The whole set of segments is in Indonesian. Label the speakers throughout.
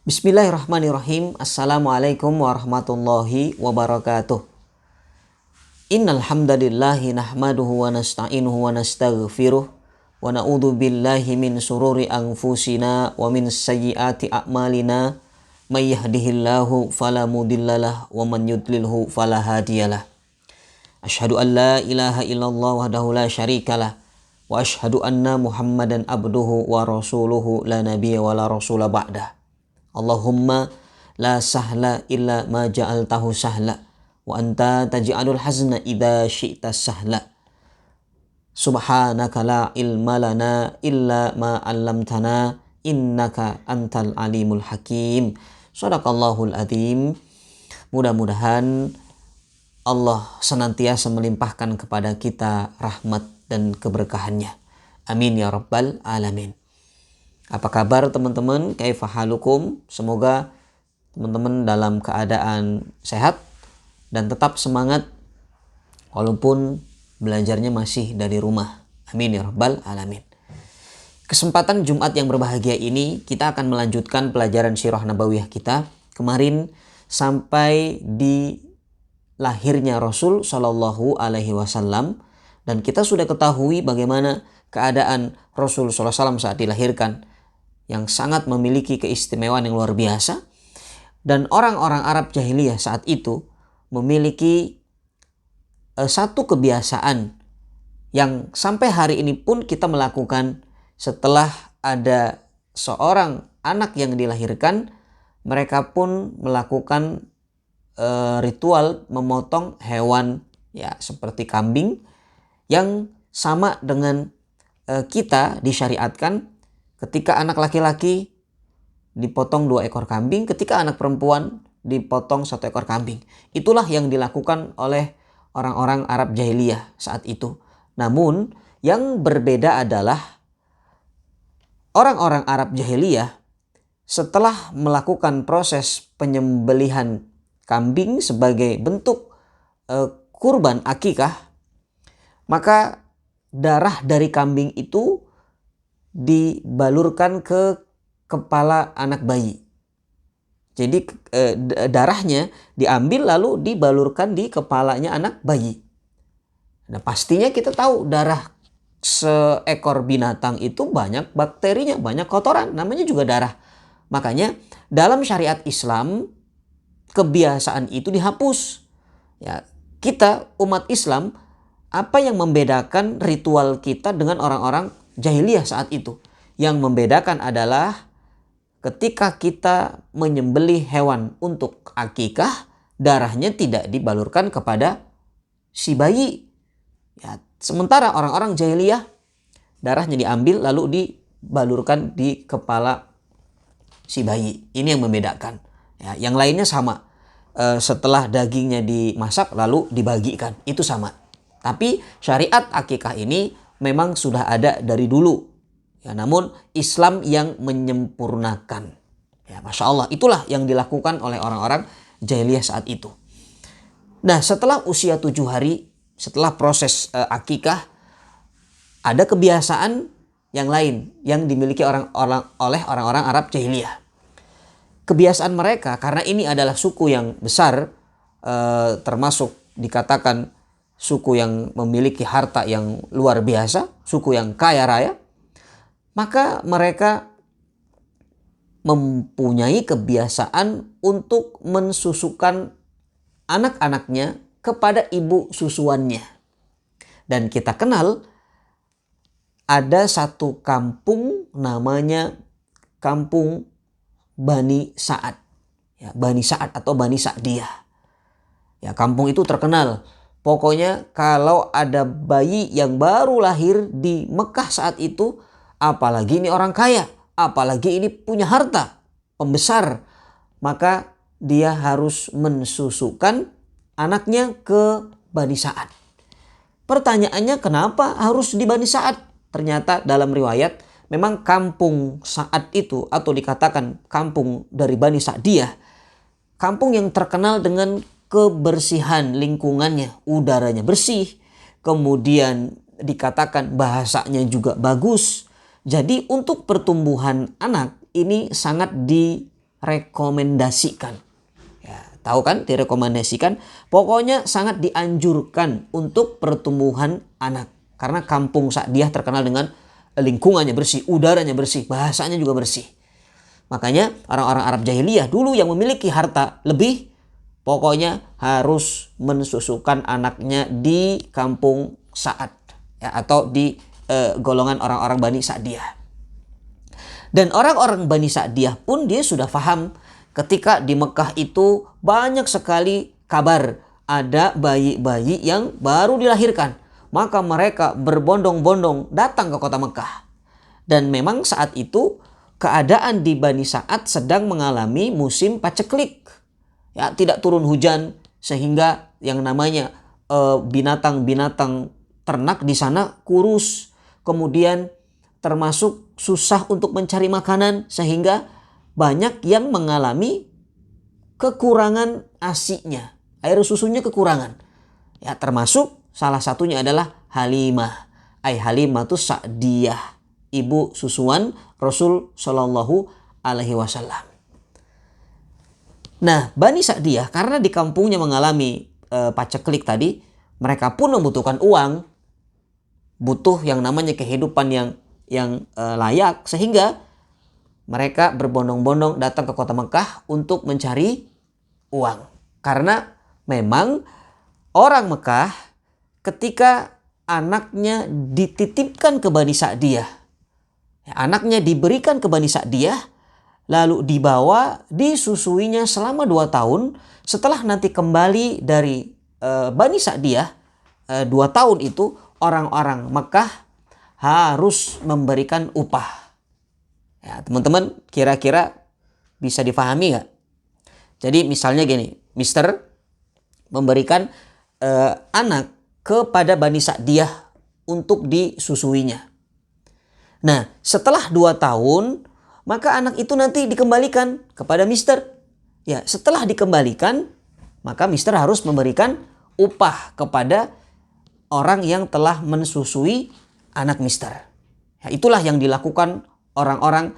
Speaker 1: Bismillahirrahmanirrahim. Assalamualaikum warahmatullahi wabarakatuh. Innal hamdalillahi nahmaduhu wa nasta'inuhu wa nastaghfiruh wa na'udzu billahi min sururi anfusina wa min sayyiati a'malina may yahdihillahu fala mudhillalah wa man yudlilhu fala hadiyalah. Asyhadu an la ilaha illallah wahdahu la syarikalah wa asyhadu anna Muhammadan abduhu wa rasuluhu la nabiyya wa la rasula ba'dah. Allahumma la sahla illa ma ja'altahu sahla wa anta taj'alul hazna idza syi'ta sahla. Subhanaka la ilma lana illa ma 'allamtana innaka antal alimul hakim. Shadaqallahul adzim. Mudah-mudahan Allah senantiasa melimpahkan kepada kita rahmat dan keberkahannya. Amin ya rabbal alamin. Apa kabar teman-teman? Kaifa halukum? Semoga teman-teman dalam keadaan sehat dan tetap semangat walaupun belajarnya masih dari rumah. Amin ya rabbal alamin. Kesempatan Jumat yang berbahagia ini kita akan melanjutkan pelajaran Sirah Nabawiyah kita. Kemarin sampai di lahirnya Rasul Shallallahu Alaihi Wasallam, dan kita sudah ketahui bagaimana keadaan Rasul Sallallahu Alaihi Wasallam saat dilahirkan, yang sangat memiliki keistimewaan yang luar biasa. Dan orang-orang Arab jahiliyah saat itu memiliki satu kebiasaan yang sampai hari ini pun kita melakukan. Setelah ada seorang anak yang dilahirkan, mereka pun melakukan ritual memotong hewan ya seperti kambing, yang sama dengan kita disyariatkan. Ketika anak laki-laki dipotong 2 ekor kambing, ketika anak perempuan dipotong 1 ekor kambing. Itulah yang dilakukan oleh orang-orang Arab jahiliyah saat itu. Namun yang berbeda adalah orang-orang Arab jahiliyah setelah melakukan proses penyembelihan kambing sebagai bentuk kurban akikah, maka darah dari kambing itu dibalurkan ke kepala anak bayi. Jadi darahnya diambil lalu dibalurkan di kepalanya anak bayi. Nah, pastinya kita tahu darah seekor binatang itu banyak bakterinya, banyak kotoran, namanya juga darah. Makanya dalam syariat Islam kebiasaan itu dihapus. Ya, kita umat Islam, apa yang membedakan ritual kita dengan orang-orang jahiliyah saat itu? Yang membedakan adalah ketika kita menyembelih hewan untuk akikah, darahnya tidak dibalurkan kepada si bayi. Ya, sementara orang-orang jahiliyah darahnya diambil lalu dibalurkan di kepala si bayi. Ini yang membedakan. Ya, yang lainnya sama. Setelah dagingnya dimasak lalu dibagikan, itu sama. Tapi syariat akikah ini memang sudah ada dari dulu. Ya, namun Islam yang menyempurnakan. Ya, Masya Allah, itulah yang dilakukan oleh orang-orang jahiliyah saat itu. Nah, setelah usia 7 hari, setelah proses akikah, ada kebiasaan yang lain yang dimiliki oleh orang-orang Arab jahiliyah. Kebiasaan mereka, karena ini adalah suku yang besar, termasuk dikatakan suku yang memiliki harta yang luar biasa, suku yang kaya raya, maka mereka mempunyai kebiasaan untuk mensusukan anak-anaknya kepada ibu susuannya. Dan kita kenal ada satu kampung namanya kampung Bani Sa'ad. Ya, Bani Sa'ad atau Bani Sa'diyah. Ya, kampung itu terkenal. Pokoknya kalau ada bayi yang baru lahir di Mekah saat itu, apalagi ini orang kaya, apalagi ini punya harta pembesar, maka dia harus mensusukan anaknya ke Bani Sa'ad. Pertanyaannya, kenapa harus di Bani Sa'ad? Ternyata dalam riwayat memang kampung Sa'ad itu, atau dikatakan kampung dari Bani Sa'diyah, kampung yang terkenal dengan kebersihan lingkungannya, udaranya bersih, kemudian dikatakan bahasanya juga bagus. Jadi untuk pertumbuhan anak ini sangat direkomendasikan. Ya, tahu kan direkomendasikan? Pokoknya sangat dianjurkan untuk pertumbuhan anak. Karena kampung Sa'diyah terkenal dengan lingkungannya bersih, udaranya bersih, bahasanya juga bersih. Makanya orang-orang Arab jahiliyah dulu yang memiliki harta lebih, pokoknya harus mensusukan anaknya di kampung Sa'ad, ya, atau di golongan orang-orang Bani Sa'diyah. Dan orang-orang Bani Sa'diyah pun dia sudah paham ketika di Mekah itu banyak sekali kabar ada bayi-bayi yang baru dilahirkan. Maka mereka berbondong-bondong datang ke kota Mekah. Dan memang saat itu keadaan di Bani Sa'ad sedang mengalami musim paceklik. Ya, tidak turun hujan sehingga yang namanya binatang-binatang ternak di sana kurus. Kemudian termasuk susah untuk mencari makanan sehingga banyak yang mengalami kekurangan ASI-nya. Air susunya kekurangan. Ya, termasuk salah satunya adalah Halimah. Halimatus Sa'diyah, ibu susuan Rasul Shallallahu Alaihi Wasallam. Nah, Bani Sa'diyah karena di kampungnya mengalami paceklik tadi, mereka pun membutuhkan uang, butuh yang namanya kehidupan yang layak, sehingga mereka berbondong-bondong datang ke kota Mekah untuk mencari uang. Karena memang orang Mekah ketika anaknya dititipkan ke Bani Sa'diyah, anaknya diberikan ke Bani Sa'diyah, lalu dibawa, disusuinya selama 2 tahun. Setelah nanti kembali dari Bani Sa'diyah, 2 tahun itu orang-orang Mekah harus memberikan upah. Ya, teman-teman kira-kira bisa difahami nggak? Jadi misalnya gini, Mister memberikan anak kepada Bani Sa'diyah untuk disusuinya. Nah, setelah 2 tahun, maka anak itu nanti dikembalikan kepada Mister. Ya, setelah dikembalikan, maka Mister harus memberikan upah kepada orang yang telah mensusui anak Mister. Ya, itulah yang dilakukan orang-orang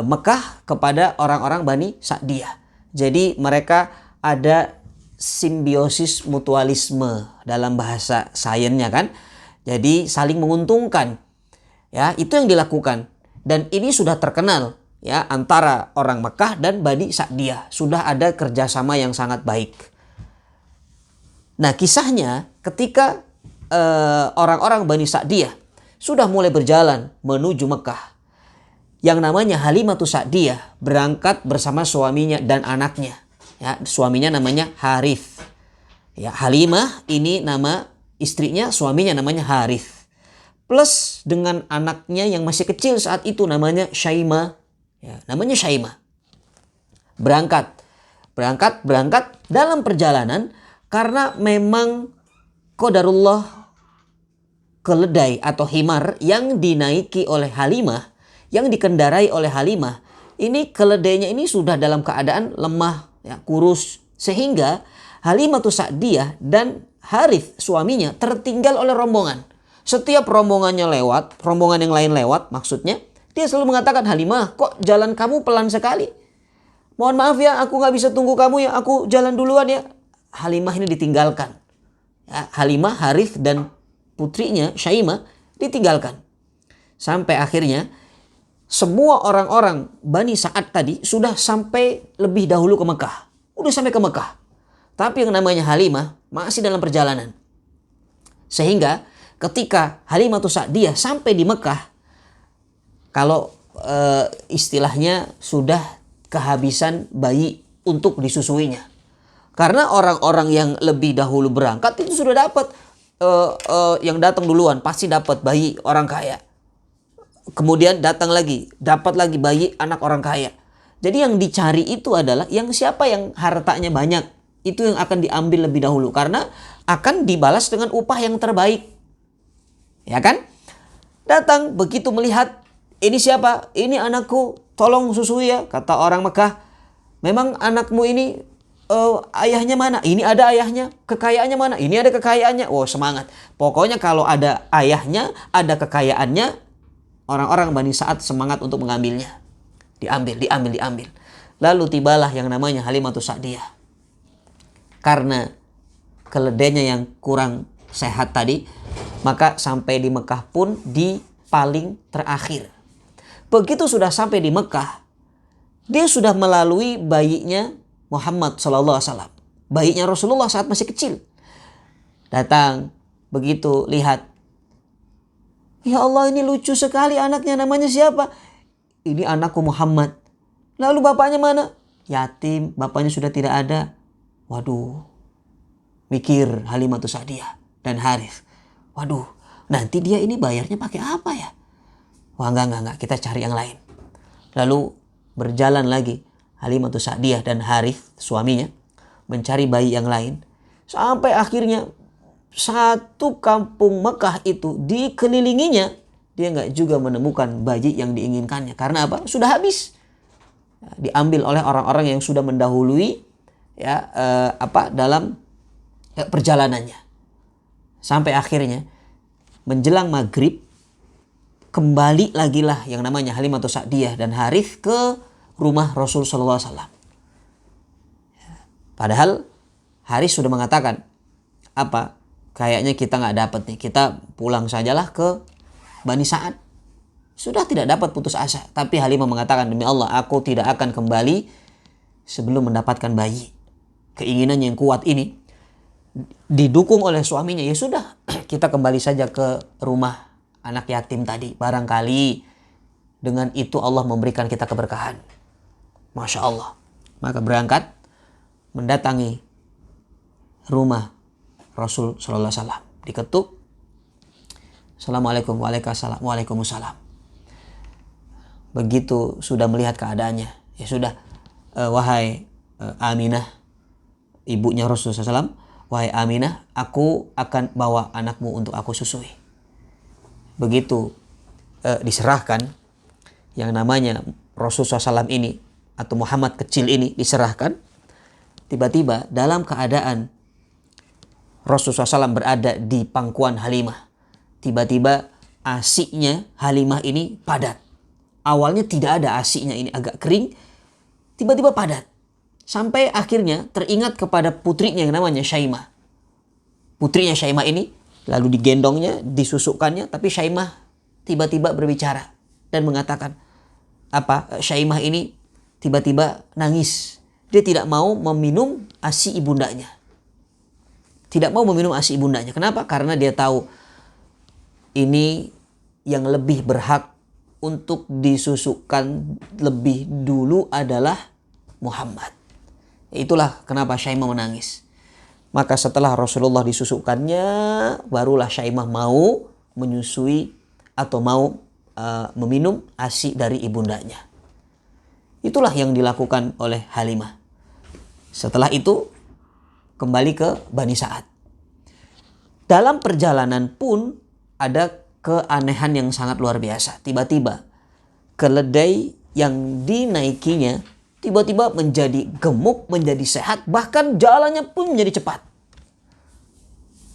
Speaker 1: Mekah kepada orang-orang Bani Sa'diyah. Jadi mereka ada simbiosis mutualisme dalam bahasa sainsnya kan. Jadi saling menguntungkan. Ya, itu yang dilakukan. Dan ini sudah terkenal ya antara orang Mekah dan Bani Sa'diyah. Sudah ada kerjasama yang sangat baik. Nah, kisahnya ketika orang-orang Bani Sa'diyah sudah mulai berjalan menuju Mekah, yang namanya Halimatus Sa'diyah berangkat bersama suaminya dan anaknya. Ya, suaminya namanya Harith. Ya, Halimah ini nama istrinya, suaminya namanya Harith. Plus dengan anaknya yang masih kecil saat itu namanya Syaimah. Ya, namanya Syaimah. Berangkat dalam perjalanan karena memang qadarullah, keledai atau himar yang dinaiki oleh Halimah, yang dikendarai oleh Halimah, ini keledainya ini sudah dalam keadaan lemah, ya, kurus, sehingga Halimatus Sa'diyah dan Harith suaminya tertinggal oleh rombongan. Setiap rombongannya lewat, rombongan yang lain lewat maksudnya, dia selalu mengatakan, Halimah, kok jalan kamu pelan sekali? Mohon maaf ya, aku gak bisa tunggu kamu ya, aku jalan duluan ya. Halimah ini ditinggalkan. Ya, Halimah, Harith dan putrinya Syaimah ditinggalkan. Sampai akhirnya semua orang-orang Bani Sa'ad tadi sudah sampai lebih dahulu ke Mekah. Udah sampai ke Mekah. Tapi yang namanya Halimah masih dalam perjalanan. Sehingga ketika Halimatus Sa'diyah sampai di Mekah, kalau istilahnya sudah kehabisan bayi untuk disusuinya. Karena orang-orang yang lebih dahulu berangkat itu sudah dapat, yang datang duluan pasti dapat bayi orang kaya. Kemudian datang lagi, dapat lagi bayi anak orang kaya. Jadi yang dicari itu adalah yang siapa yang hartanya banyak. Itu yang akan diambil lebih dahulu. Karena akan dibalas dengan upah yang terbaik. Ya kan? Datang begitu melihat, ini siapa? Ini anakku, tolong susui ya. Kata orang Mekah, memang anakmu ini ayahnya mana? Ini ada ayahnya. Kekayaannya mana? Ini ada kekayaannya. Oh, semangat. Pokoknya kalau ada ayahnya, ada kekayaannya, orang-orang Bani Sa'ad semangat untuk mengambilnya. Diambil. Lalu tibalah yang namanya Halimatus Sa'diyah. Karena keledainya yang kurang sehat tadi, maka sampai di Mekah pun di paling terakhir. Begitu sudah sampai di Mekah, dia sudah melalui bayinya Muhammad SAW. Bayinya Rasulullah saat masih kecil. Datang, begitu lihat, ya Allah, ini lucu sekali anaknya, namanya siapa? Ini anakku Muhammad. Lalu bapaknya mana? Yatim, bapaknya sudah tidak ada. Waduh, mikir Halimatus Sa'diyah dan Harith. Waduh, nanti dia ini bayarnya pakai apa ya? Wah, enggak, kita cari yang lain. Lalu berjalan lagi Halimatus Sa'diyah dan Harith, suaminya, mencari bayi yang lain. Sampai akhirnya satu kampung Mekah itu dikelilinginya, dia enggak juga menemukan bayi yang diinginkannya. Karena apa? Sudah habis. Diambil oleh orang-orang yang sudah mendahului dalam perjalanannya. Sampai akhirnya menjelang maghrib, kembali lagi lah yang namanya Halimatus Sa'diyah dan Harith ke rumah Rasul SAW. Padahal Harith sudah mengatakan, kayaknya kita nggak dapat nih, kita pulang sajalah ke Bani Sa'ad. Sudah tidak dapat, putus asa. Tapi Halimah mengatakan, demi Allah, aku tidak akan kembali sebelum mendapatkan bayi. Keinginan yang kuat ini didukung oleh suaminya. Ya sudah, kita kembali saja ke rumah anak yatim tadi. Barangkali dengan itu Allah memberikan kita keberkahan. Masya Allah. Maka berangkat mendatangi rumah Rasul Sallallahu Alaihi Wasallam. Diketuk. Assalamualaikum. Waalaikumsalam. Begitu sudah melihat keadaannya, ya sudah, wahai Aminah, ibunya Rasulullah SAW, wahai Aminah, aku akan bawa anakmu untuk aku susui. Begitu diserahkan yang namanya Rasulullah SAW ini, atau Muhammad kecil ini diserahkan, tiba-tiba dalam keadaan Rasulullah SAW berada di pangkuan Halimah, tiba-tiba asiknya Halimah ini padat. Awalnya tidak ada asiknya, ini agak kering, tiba-tiba padat. Sampai akhirnya teringat kepada putrinya yang namanya Syaimah. Putrinya Syaimah ini lalu digendongnya, disusukkannya, tapi Syaimah tiba-tiba berbicara dan mengatakan, Syaimah ini tiba-tiba nangis. Dia tidak mau meminum ASI ibundanya. Tidak mau meminum ASI ibundanya. Kenapa? Karena dia tahu ini yang lebih berhak untuk disusukkan lebih dulu adalah Muhammad. Itulah kenapa Syaimah menangis. Maka setelah Rasulullah disusukkannya, barulah Syaimah mau menyusui atau mau meminum ASI dari ibundanya. Itulah yang dilakukan oleh Halimah. Setelah itu kembali ke Bani Sa'ad. Dalam perjalanan pun ada keanehan yang sangat luar biasa. Tiba-tiba keledai yang dinaikinya tiba-tiba menjadi gemuk, menjadi sehat, bahkan jalannya pun menjadi cepat.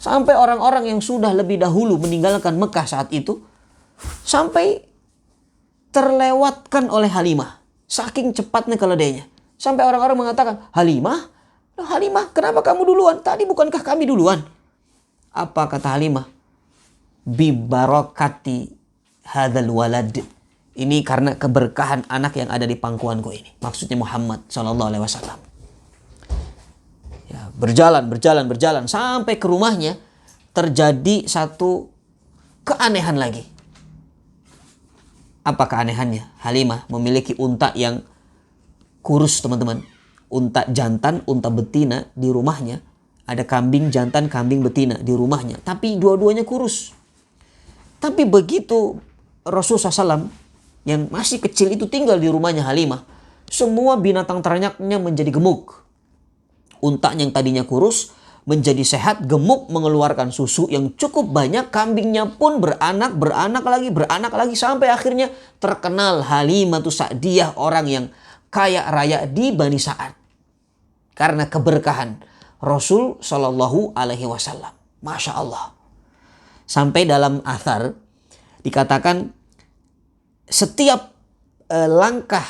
Speaker 1: Sampai orang-orang yang sudah lebih dahulu meninggalkan Mekah saat itu, sampai terlewatkan oleh Halimah. Saking cepatnya keledainya. Sampai orang-orang mengatakan, Halimah, kenapa kamu duluan? Tadi bukankah kami duluan? Apa kata Halimah? Bi barakati hadzal walad. Ini karena keberkahan anak yang ada di pangkuanku ini. Maksudnya Muhammad sallallahu alaihi wasallam. Ya, berjalan sampai ke rumahnya, terjadi satu keanehan lagi. Apa keanehannya? Halimah memiliki unta yang kurus, teman-teman. Unta jantan, unta betina di rumahnya. Ada kambing jantan, kambing betina di rumahnya. Tapi dua-duanya kurus. Tapi begitu Rasulullah SAW yang masih kecil itu tinggal di rumahnya Halimah, semua binatang ternaknya menjadi gemuk. Untanya yang tadinya kurus menjadi sehat, gemuk, mengeluarkan susu yang cukup banyak. Kambingnya pun beranak lagi sampai akhirnya terkenal Halimatus Sa'diyah, orang yang kaya raya di Bani Sa'ad karena keberkahan Rasul Shallallahu Alaihi Wasallam. Masya Allah. Sampai dalam athar dikatakan setiap langkah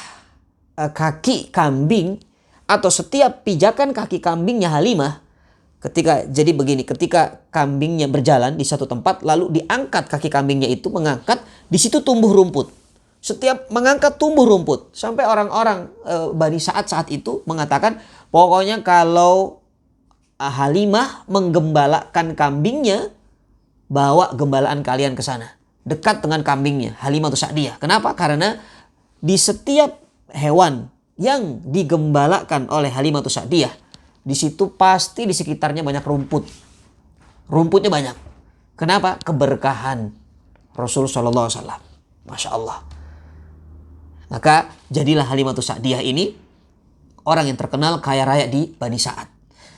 Speaker 1: kaki kambing atau setiap pijakan kaki kambingnya Halimah, ketika kambingnya berjalan di satu tempat lalu diangkat kaki kambingnya itu, mengangkat, di situ tumbuh rumput. Setiap mengangkat tumbuh rumput. Sampai orang-orang Bani Sa'ad saat itu mengatakan, pokoknya kalau Halimah menggembalakan kambingnya, bawa gembalaan kalian ke sana. Dekat dengan kambingnya, Halimah Sa'diyah. Kenapa? Karena di setiap hewan yang digembalakan oleh Halimah Sa'diyah, di situ pasti di sekitarnya banyak rumput. Rumputnya banyak. Kenapa? Keberkahan Rasul Sallallahu Alaihi Wasallam. Masya Allah. Maka jadilah Halimah Sa'diyah ini orang yang terkenal kaya raya di Bani Sa'ad.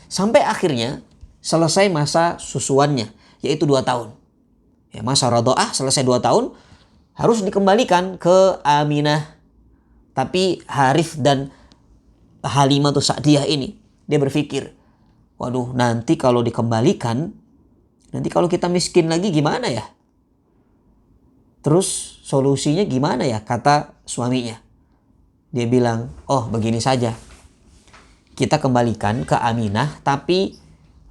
Speaker 1: Sampai akhirnya selesai masa susuannya, yaitu 2 tahun. Ya, masa radha'ah selesai 2 tahun, harus dikembalikan ke Aminah. Tapi Harith dan Halimah Sa'diyah ini, dia berpikir, waduh, nanti kalau dikembalikan, nanti kalau kita miskin lagi gimana ya? Terus solusinya gimana ya? Kata suaminya. Dia bilang, oh begini saja. Kita kembalikan ke Aminah, tapi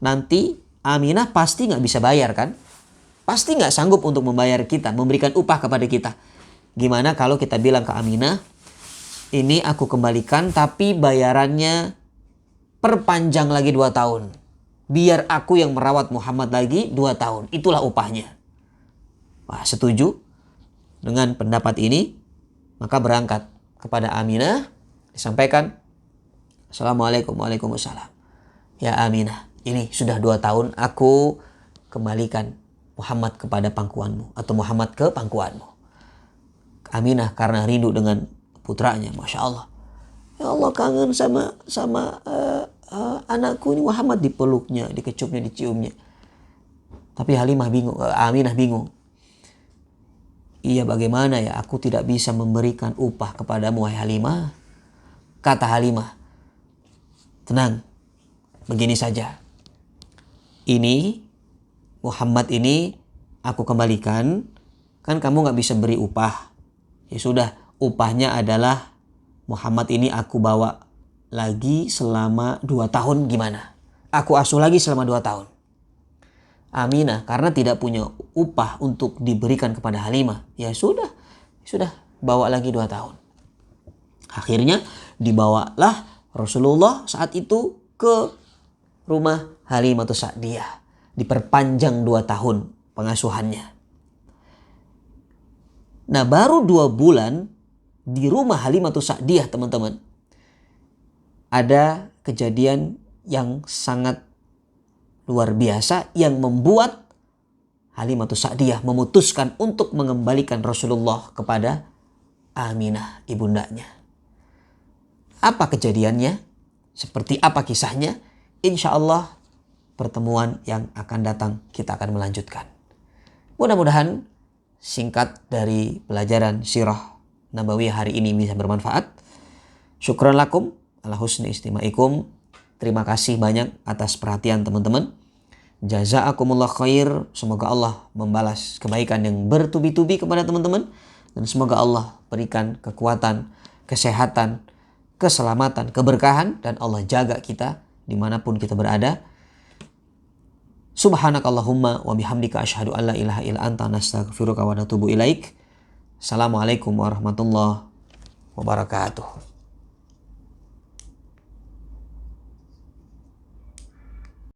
Speaker 1: nanti Aminah pasti nggak bisa bayar kan? Pasti nggak sanggup untuk membayar kita, memberikan upah kepada kita. Gimana kalau kita bilang ke Aminah, ini aku kembalikan tapi bayarannya perpanjang lagi 2 tahun. Biar aku yang merawat Muhammad lagi 2 tahun. Itulah upahnya. Wah, setuju dengan pendapat ini. Maka berangkat kepada Aminah. Disampaikan, Assalamualaikum. Waalaikumsalam. Ya Aminah, ini sudah 2 tahun aku kembalikan Muhammad kepada pangkuanmu. Atau Muhammad ke pangkuanmu. Aminah karena rindu dengan putranya. Masya Allah. Ya Allah, kangen sama anakku ini Muhammad, dipeluknya, dikecupnya, diciumnya. Tapi Halimah bingung, Aminah bingung. Iya, bagaimana ya, aku tidak bisa memberikan upah kepadamu wahai Halimah. Kata Halimah, tenang, begini saja. Ini Muhammad ini aku kembalikan, kan kamu gak bisa beri upah. Ya sudah, upahnya adalah Muhammad ini aku bawa lagi selama 2 tahun, gimana? Aku asuh lagi selama 2 tahun. Aminah karena tidak punya upah untuk diberikan kepada Halimah, ya sudah bawa lagi 2 tahun. Akhirnya dibawalah Rasulullah saat itu ke rumah Halimah Sa'diyah. Diperpanjang 2 tahun pengasuhannya. Nah, baru 2 bulan di rumah Halimah Sa'diyah, teman-teman, ada kejadian yang sangat luar biasa yang membuat Halimah Sa'diyah memutuskan untuk mengembalikan Rasulullah kepada Aminah, ibundanya. Apa kejadiannya? Seperti apa kisahnya? Insya Allah pertemuan yang akan datang kita akan melanjutkan. Mudah-mudahan singkat dari pelajaran Sirah Nabawiyah hari ini bisa bermanfaat. Syukran lakum ala husni istimaikum. Terima kasih banyak atas perhatian teman-teman. Jazaakumullah khair. Semoga Allah membalas kebaikan yang bertubi-tubi kepada teman-teman. Dan semoga Allah berikan kekuatan, kesehatan, keselamatan, keberkahan. Dan Allah jaga kita dimanapun kita berada. Subhanakallahumma wa bihamdika asyhadu an la ilaha illa anta nastaghfiruka wa natubu ilaik. Assalamualaikum warahmatullahi wabarakatuh.